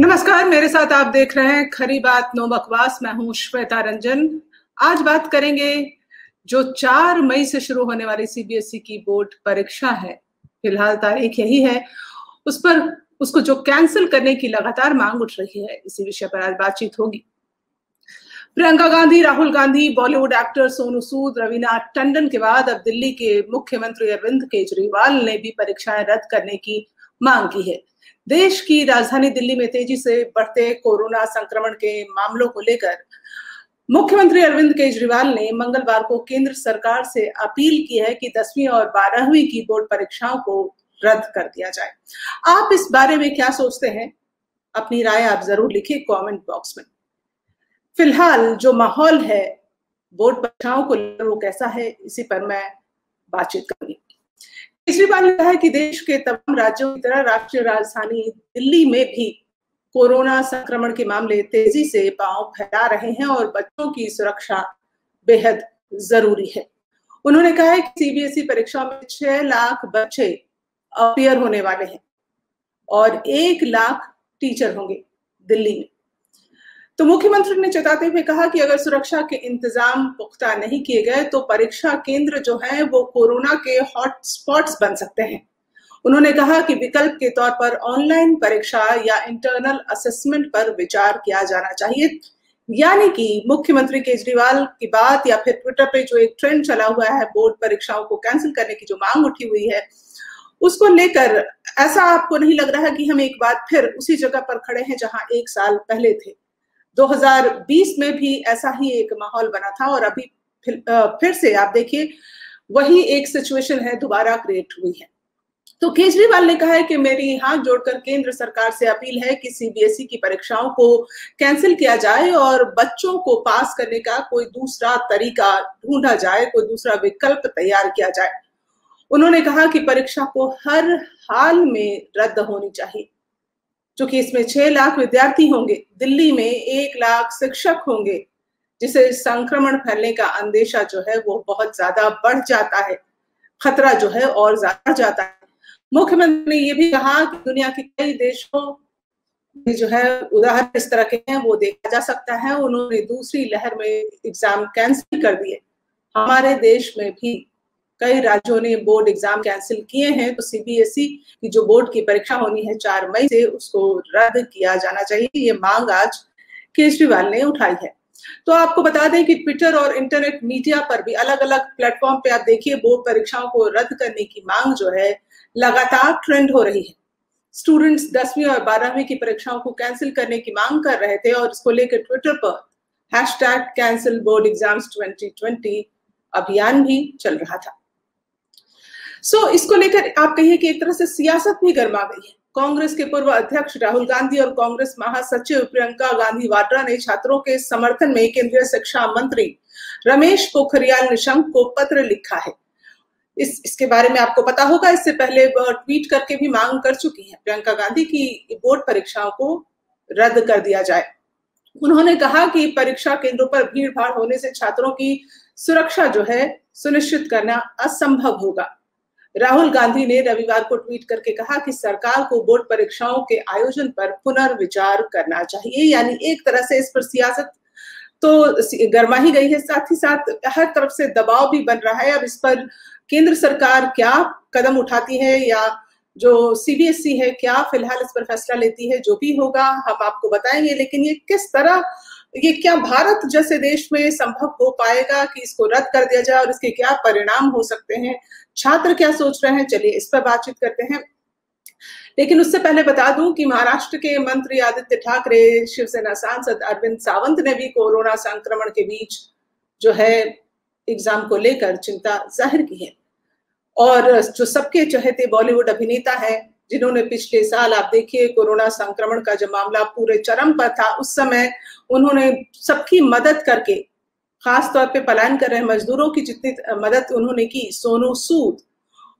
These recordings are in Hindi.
नमस्कार, मेरे साथ आप देख रहे हैं खरी बात नो बकवास। मैं हूं श्वेता रंजन। आज बात करेंगे जो 4 मई से शुरू होने वाली सीबीएसई की बोर्ड परीक्षा है, फिलहाल तारीख यही है, उस पर उसको जो कैंसिल करने की लगातार मांग उठ रही है, इसी विषय पर आज बातचीत होगी। प्रियंका गांधी, राहुल गांधी, बॉलीवुड एक्टर सोनू सूद, रवीना टंडन के बाद अब दिल्ली के मुख्यमंत्री अरविंद केजरीवाल ने भी परीक्षाएं रद्द करने की मांग की है। देश की राजधानी दिल्ली में तेजी से बढ़ते कोरोना संक्रमण के मामलों को लेकर मुख्यमंत्री अरविंद केजरीवाल ने मंगलवार को केंद्र सरकार से अपील की है कि 10वीं और 12वीं की बोर्ड परीक्षाओं को रद्द कर दिया जाए। आप इस बारे में क्या सोचते हैं? अपनी राय आप जरूर लिखिए कमेंट बॉक्स में। फिलहाल जो माहौल है बोर्ड परीक्षाओं को लेकर वो कैसा है, इसी पर मैं बातचीत करूंगी। केजरीवाल ने कहा है कि देश के तमाम राज्यों की तरह राष्ट्रीय राजधानी दिल्ली में भी कोरोना संक्रमण के मामले तेजी से पांव फैला रहे हैं और बच्चों की सुरक्षा बेहद जरूरी है। उन्होंने कहा है कि सीबीएसई परीक्षा में 6 लाख बच्चे अपीयर होने वाले हैं और 1 लाख टीचर होंगे दिल्ली में। तो मुख्यमंत्री ने चेताते हुए कहा कि अगर सुरक्षा के इंतजाम पुख्ता नहीं किए गए तो परीक्षा केंद्र जो है वो कोरोना के हॉट स्पॉट्स बन सकते हैं। उन्होंने कहा कि विकल्प के तौर पर ऑनलाइन परीक्षा या इंटरनल असेसमेंट पर विचार किया जाना चाहिए। यानी कि मुख्यमंत्री केजरीवाल की बात या फिर ट्विटर पे जो एक ट्रेंड चला हुआ है बोर्ड परीक्षाओं को कैंसिल करने की जो मांग उठी हुई है, उसको लेकर ऐसा आपको नहीं लग रहा है कि हम एक बार फिर उसी जगह पर खड़े हैं जहां 1 साल पहले थे? 2020 में भी ऐसा ही एक माहौल बना था और अभी फिर से आप देखिए वही एक सिचुएशन है, दोबारा क्रिएट हुई है। तो केजरीवाल ने कहा है कि मेरी हाथ जोड़कर केंद्र सरकार से अपील है कि सीबीएसई की परीक्षाओं को कैंसिल किया जाए और बच्चों को पास करने का कोई दूसरा तरीका ढूंढा जाए, कोई दूसरा विकल्प तैयार किया जाए। उन्होंने कहा कि परीक्षा को हर हाल में रद्द होनी चाहिए, क्योंकि इसमें 6 लाख विद्यार्थी होंगे, दिल्ली में 1 लाख शिक्षक होंगे, जिसे संक्रमण फैलने का अंदेशा जो है वो बहुत ज्यादा बढ़ जाता है, खतरा जो है और ज्यादा जाता है। मुख्यमंत्री ने ये भी कहा कि दुनिया के कई देशों में जो है उदाहरण इस तरह के हैं वो देखा जा सकता है। उन्होंने दूसरी लहर में एग्जाम कैंसिल कर दिए, हमारे देश में भी कई राज्यों ने बोर्ड एग्जाम कैंसिल किए हैं। तो सीबीएसई की जो बोर्ड की परीक्षा होनी है 4 मई से, उसको रद्द किया जाना चाहिए। ये मांग आज केजरीवाल ने उठाई है। तो आपको बता दें कि ट्विटर और इंटरनेट मीडिया पर भी अलग अलग प्लेटफॉर्म पे आप देखिए बोर्ड परीक्षाओं को रद्द करने की मांग जो है लगातार ट्रेंड हो रही है। स्टूडेंट्स 10वीं और 12वीं की परीक्षाओं को कैंसिल करने की मांग कर रहे थे और इसको लेकर ट्विटर पर #CancelBoardExams2020 अभियान भी चल रहा था। इसको लेकर आप कहिए कि एक तरह से सियासत भी गर्मा गई है। कांग्रेस के पूर्व अध्यक्ष राहुल गांधी और कांग्रेस महासचिव प्रियंका गांधी वाड्रा ने छात्रों के समर्थन में केंद्रीय शिक्षा मंत्री रमेश पोखरियाल निशंक को पत्र लिखा है। इसके बारे में आपको पता होगा, इससे पहले वह ट्वीट करके भी मांग कर चुकी है प्रियंका गांधी की बोर्ड परीक्षाओं को रद्द कर दिया जाए। उन्होंने कहा कि परीक्षा केंद्रों पर भीड़ भाड़ होने से छात्रों की सुरक्षा जो है सुनिश्चित करना असंभव होगा। राहुल गांधी ने रविवार को ट्वीट करके कहा कि सरकार को बोर्ड परीक्षाओं के आयोजन पर पुनर्विचार करना चाहिए। यानी एक तरह से इस पर सियासत तो गर्मा ही गई है, साथ ही साथ हर तरफ से दबाव भी बन रहा है। अब इस पर केंद्र सरकार क्या कदम उठाती है या जो सीबीएसई है क्या फिलहाल इस पर फैसला लेती है, जो भी होगा हम आपको बताएंगे। लेकिन ये किस तरह, ये क्या भारत जैसे देश में संभव हो पाएगा कि इसको रद्द कर दिया जाए और इसके क्या परिणाम हो सकते हैं, छात्र क्या सोच रहे हैं, चलिए इस पर बातचीत करते हैं। लेकिन उससे पहले बता दूं कि महाराष्ट्र के मंत्री आदित्य ठाकरे, शिवसेना सांसद अरविंद सावंत ने भी कोरोना संक्रमण के बीच जो है एग्जाम को लेकर चिंता जाहिर की है। और जो सबके चहेते बॉलीवुड अभिनेता हैं, जिन्होंने पिछले साल आप देखिए कोरोना संक्रमण का जब मामला पूरे चरम पर था, उस समय उन्होंने सबकी मदद करके, खास तौर पे पलायन कर रहे मजदूरों की जितनी मदद उन्होंने की, सोनू सूद,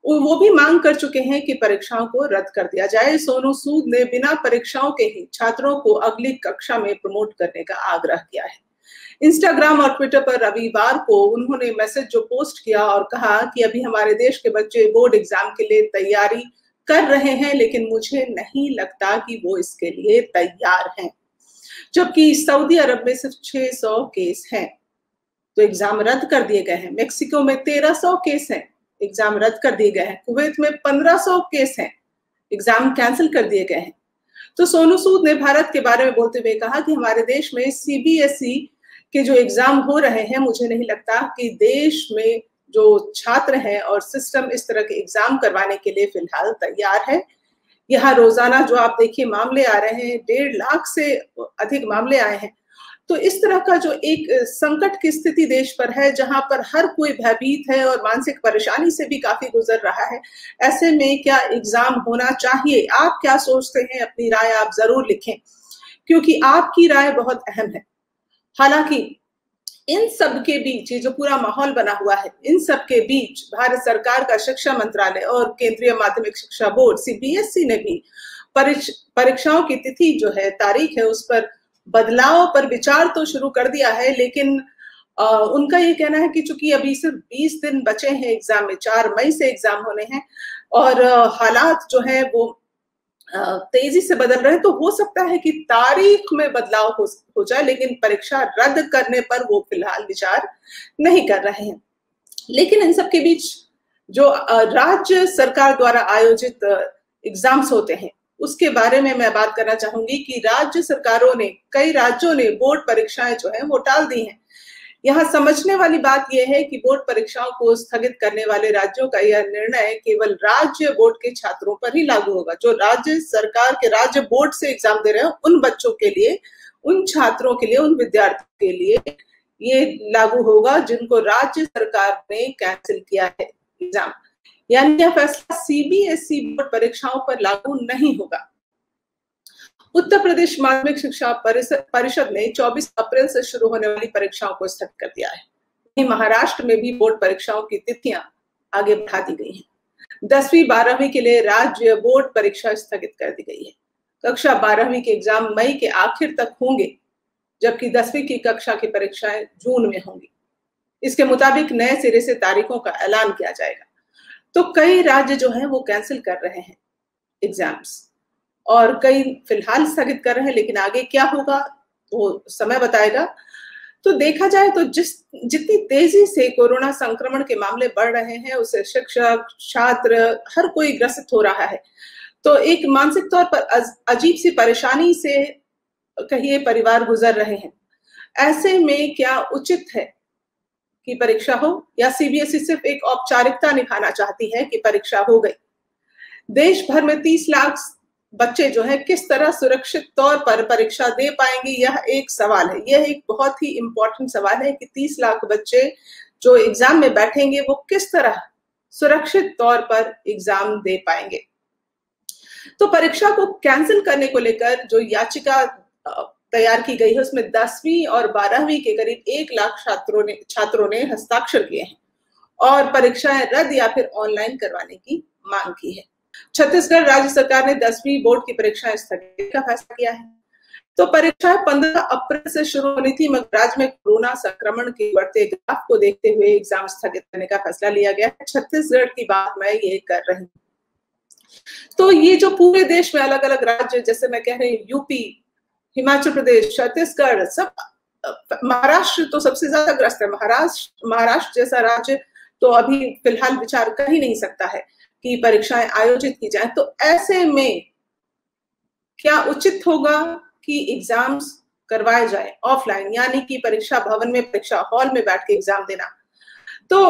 वो भी मांग कर चुके हैं कि परीक्षाओं को रद्द कर दिया जाए। सोनू सूद ने बिना परीक्षाओं के ही छात्रों को अगली कक्षा में प्रमोट करने का आग्रह किया है। इंस्टाग्राम और ट्विटर पर रविवार को उन्होंने मैसेज जो पोस्ट किया और कहा कि अभी हमारे देश के बच्चे बोर्ड एग्जाम के लिए तैयारी कर रहे हैं, लेकिन मुझे नहीं लगता कि वो इसके लिए तैयार हैं। जबकि सऊदी अरब में सिर्फ 600 केस हैं तो एग्जाम रद्द कर दिए गए हैं। मेक्सिको में 1300 केस हैं, एग्जाम रद्द कर दिए गए हैं। कुवैत में 1500 केस हैं, एग्जाम कैंसिल कर दिए गए हैं। तो सोनू सूद ने भारत के बारे में बोलते हुए कहा कि हमारे देश में सीबीएसई के जो एग्जाम हो रहे हैं, मुझे नहीं लगता कि देश में जो छात्र हैं और सिस्टम इस तरह के एग्जाम करवाने के लिए फिलहाल तैयार है। यहाँ रोजाना जो आप देखिए मामले आ रहे हैं, 1.5 लाख से अधिक मामले आए हैं। तो इस तरह का जो एक संकट की स्थिति देश पर है, जहां पर हर कोई भयभीत है और मानसिक परेशानी से भी काफी गुजर रहा है, ऐसे में क्या एग्जाम होना चाहिए? आप क्या सोचते हैं? अपनी राय आप जरूर लिखें, क्योंकि आपकी राय बहुत अहम है। हालांकि इन सब के बीच ये जो पूरा माहौल बना हुआ है, इन सब के बीच भारत सरकार का शिक्षा मंत्रालय और केंद्रीय माध्यमिक शिक्षा बोर्ड सीबीएसई ने भी परीक्षाओं की तिथि जो है, तारीख है, उस पर बदलाव पर विचार तो शुरू कर दिया है। लेकिन उनका ये कहना है कि चूंकि अभी सिर्फ 20 दिन बचे हैं एग्जाम में, 4 मई से एग्जाम होने हैं और हालात जो है वो तेजी से बदल रहे हैं, तो हो सकता है कि तारीख में बदलाव हो जाए, लेकिन परीक्षा रद्द करने पर वो फिलहाल विचार नहीं कर रहे हैं। लेकिन इन सब के बीच जो राज्य सरकार द्वारा आयोजित एग्जाम्स होते हैं, उसके बारे में मैं बात करना चाहूंगी कि राज्य सरकारों ने, कई राज्यों ने बोर्ड परीक्षाएं जो है वो टाल दी हैं। यहाँ समझने वाली बात यह है कि बोर्ड परीक्षाओं को स्थगित करने वाले राज्यों का यह निर्णय केवल राज्य बोर्ड के छात्रों पर ही लागू होगा। जो राज्य सरकार के राज्य बोर्ड से एग्जाम दे रहे हैं, उन बच्चों के लिए, उन छात्रों के लिए, उन विद्यार्थियों के लिए ये लागू होगा जिनको राज्य सरकार ने कैंसिल किया है एग्जाम। यानी यह फैसला सीबीएसई बोर्ड परीक्षाओं पर लागू नहीं होगा। उत्तर प्रदेश माध्यमिक शिक्षा परिषद ने 24 अप्रैल से शुरू होने वाली परीक्षाओं को स्थगित कर दिया है। वहीं महाराष्ट्र में भी बोर्ड परीक्षाओं की तिथियां आगे बढ़ा दी गई हैं। 10वीं 12वीं के लिए राज्य बोर्ड परीक्षा स्थगित कर दी गई है। कक्षा 12वीं के एग्जाम मई के आखिर तक होंगे, जबकि 10वीं की कक्षा की परीक्षाएं जून में होंगी। इसके मुताबिक नए सिरे से तारीखों का ऐलान किया जाएगा। तो कई राज्य जो हैं वो कैंसिल कर रहे हैं एग्जाम्स और कई फिलहाल स्थगित कर रहे हैं, लेकिन आगे क्या होगा वो समय बताएगा। तो देखा जाए तो जितनी तेजी से कोरोना संक्रमण के मामले बढ़ रहे हैं, उससे शिक्षक, छात्र, हर कोई ग्रसित हो रहा है। तो एक मानसिक तौर पर अजीब सी परेशानी से कहिए परिवार गुजर रहे हैं। ऐसे में क्या उचित है कि परीक्षा हो, या सीबीएसई सिर्फ एक औपचारिकता निभाना चाहती है कि परीक्षा हो गई? देश भर में 30 लाख बच्चे जो है किस तरह सुरक्षित तौर पर परीक्षा दे पाएंगे, यह एक सवाल है। यह एक बहुत ही इंपॉर्टेंट सवाल है कि 30 लाख बच्चे जो एग्जाम में बैठेंगे वो किस तरह सुरक्षित तौर पर एग्जाम दे पाएंगे। तो परीक्षा को कैंसिल करने को लेकर जो याचिका तैयार की गई है, उसमें 10वीं और 12वीं के करीब 1 लाख छात्रों ने हस्ताक्षर किए हैं और परीक्षाएं रद्द या फिर ऑनलाइन करवाने की मांग की है। छत्तीसगढ़ राज्य सरकार ने 10वीं बोर्ड की परीक्षाएं स्थगित का फैसला किया है। तो परीक्षाएं 15 अप्रैल से शुरू होनी थी, मगर राज्य में कोरोना संक्रमण के बढ़ते ग्राफ को देखते हुए एग्जाम स्थगित करने का फैसला लिया गया है। छत्तीसगढ़ की बात मैं ये कर रही हूँ। तो ये जो पूरे देश में अलग अलग राज्य, जैसे मैं कह रही हूँ, यूपी, हिमाचल प्रदेश, छत्तीसगढ़, सब, महाराष्ट्र तो सबसे ज्यादा ग्रस्त है। महाराष्ट्र जैसा राज्य तो अभी फिलहाल विचार कर ही नहीं सकता है कि परीक्षाएं आयोजित की जाए। तो ऐसे में क्या उचित होगा कि एग्जाम्स करवाए जाए ऑफलाइन, यानी कि परीक्षा भवन में, परीक्षा हॉल में बैठ के एग्जाम देना? तो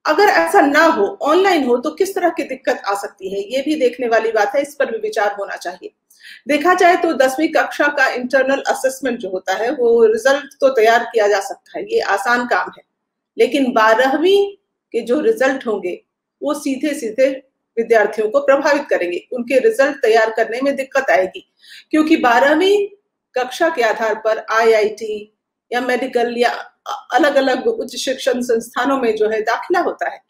अगर ऐसा ना हो, ऑनलाइन हो, तो किस तरह की दिक्कत आ सकती है, ये भी देखने वाली बात है। इस पर भी विचार होना चाहिए। देखा जाए तो 10वीं कक्षा का इंटरनल असेसमेंट जो होता है, वो रिजल्ट तो तैयार किया जा सकता है, ये आसान काम है। लेकिन 12वीं के जो रिजल्ट होंगे वो सीधे सीधे विद्यार्थियों को प्रभावित करेंगे। उनके रिजल्ट तैयार करने में दिक्कत आएगी, क्योंकि 12वीं कक्षा के आधार पर आईआईटी या मेडिकल या अलग अलग उच्च शिक्षण संस्थानों में जो है दाखिला होता है।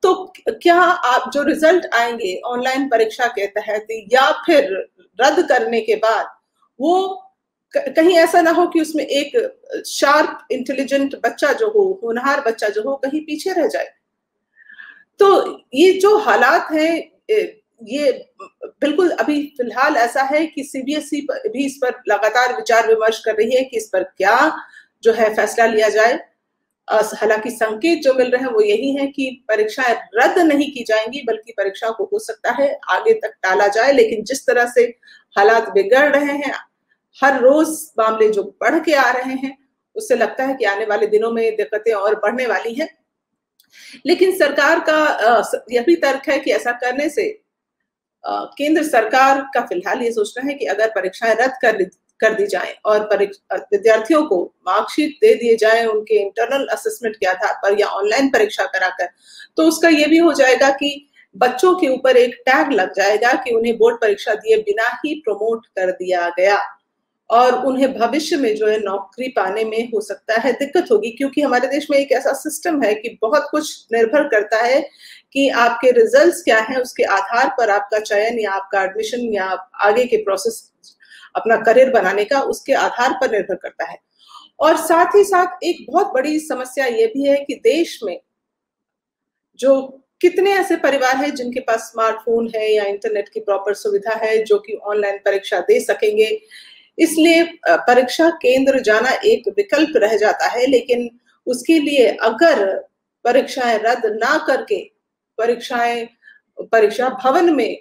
तो क्या आप जो रिजल्ट आएंगे ऑनलाइन परीक्षा के तहत या फिर रद्द करने के बाद, वो कहीं ऐसा ना हो कि उसमें एक शार्प इंटेलिजेंट बच्चा जो हो, होनहार बच्चा जो हो, कहीं पीछे रह जाए। तो ये जो हालात हैं ये बिल्कुल अभी फिलहाल ऐसा है कि सीबीएसई भी इस पर लगातार विचार विमर्श कर रही है कि इस पर क्या जो है फैसला लिया जाए। हालांकि संकेत जो मिल रहे हैं वो यही है कि परीक्षाएं रद्द नहीं की जाएंगी, बल्कि परीक्षा को हो सकता है आगे तक टाला जाए। लेकिन जिस तरह से हालात बिगड़ रहे हैं, हर रोज मामले जो बढ़ के आ रहे हैं, उससे लगता है कि आने वाले दिनों में दिक्कतें और बढ़ने वाली हैं। लेकिन सरकार का यह भी तर्क है कि ऐसा करने से केंद्र सरकार का फिलहाल ये सोचना है कि अगर परीक्षाएं रद्द कर दी जाएं और विद्यार्थियों को मार्कशीट दे दिए जाएं उनके इंटरनल असेसमेंट के आधार पर या ऑनलाइन परीक्षा कराकर, तो उसका ये भी हो जाएगा कि बच्चों के ऊपर एक टैग लग जाएगा कि उन्हें बोर्ड परीक्षा दिए बिना ही प्रमोट कर दिया गया, और उन्हें भविष्य में जो है नौकरी पाने में हो सकता है दिक्कत होगी। क्योंकि हमारे देश में एक ऐसा सिस्टम है कि बहुत कुछ निर्भर करता है कि आपके रिजल्ट्स क्या हैं, उसके आधार पर आपका चयन या आपका एडमिशन या आगे के प्रोसेस अपना करियर बनाने का उसके आधार पर निर्भर करता है। और साथ ही साथ एक बहुत बड़ी समस्या ये भी है कि देश में जो कितने ऐसे परिवार हैं जिनके पास स्मार्टफोन है या इंटरनेट की प्रॉपर सुविधा है जो कि ऑनलाइन परीक्षा दे सकेंगे, इसलिए परीक्षा केंद्र जाना एक विकल्प रह जाता है। लेकिन उसके लिए अगर परीक्षाएं रद्द ना करके परीक्षा भवन में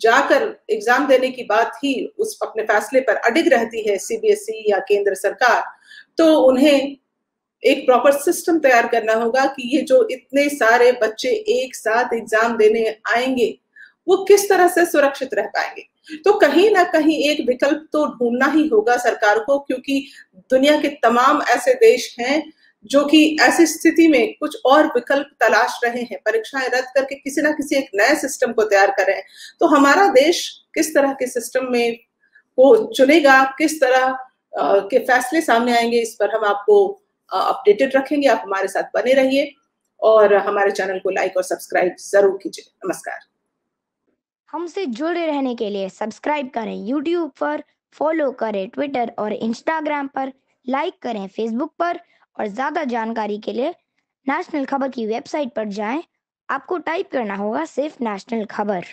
जाकर एग्जाम देने की बात ही उस अपने फैसले पर अडिग रहती है सीबीएसई या केंद्र सरकार, तो उन्हें एक प्रॉपर सिस्टम तैयार करना होगा कि ये जो इतने सारे बच्चे एक साथ एग्जाम देने आएंगे वो किस तरह से सुरक्षित रह पाएंगे। तो कहीं ना कहीं एक विकल्प तो ढूंढना ही होगा सरकार को, क्योंकि दुनिया के तमाम ऐसे देश हैं जो कि ऐसी स्थिति में कुछ और विकल्प तलाश रहे हैं, परीक्षाएं रद्द करके किसी ना किसी एक नए सिस्टम को तैयार कर रहे हैं। तो हमारा देश किस तरह के सिस्टम में वो चुनेगा, किस तरह के फैसले सामने आएंगे, इस पर हम आपको अपडेटेड रखेंगे। आप हमारे साथ बने रहिए और हमारे चैनल को लाइक और सब्सक्राइब जरूर कीजिए। नमस्कार। हमसे जुड़े रहने के लिए सब्सक्राइब करें यूट्यूब पर, फॉलो करें ट्विटर और इंस्टाग्राम पर, लाइक करें फेसबुक पर और ज़्यादा जानकारी के लिए नेशनल खबर की वेबसाइट पर जाएं। आपको टाइप करना होगा सिर्फ नेशनल खबर।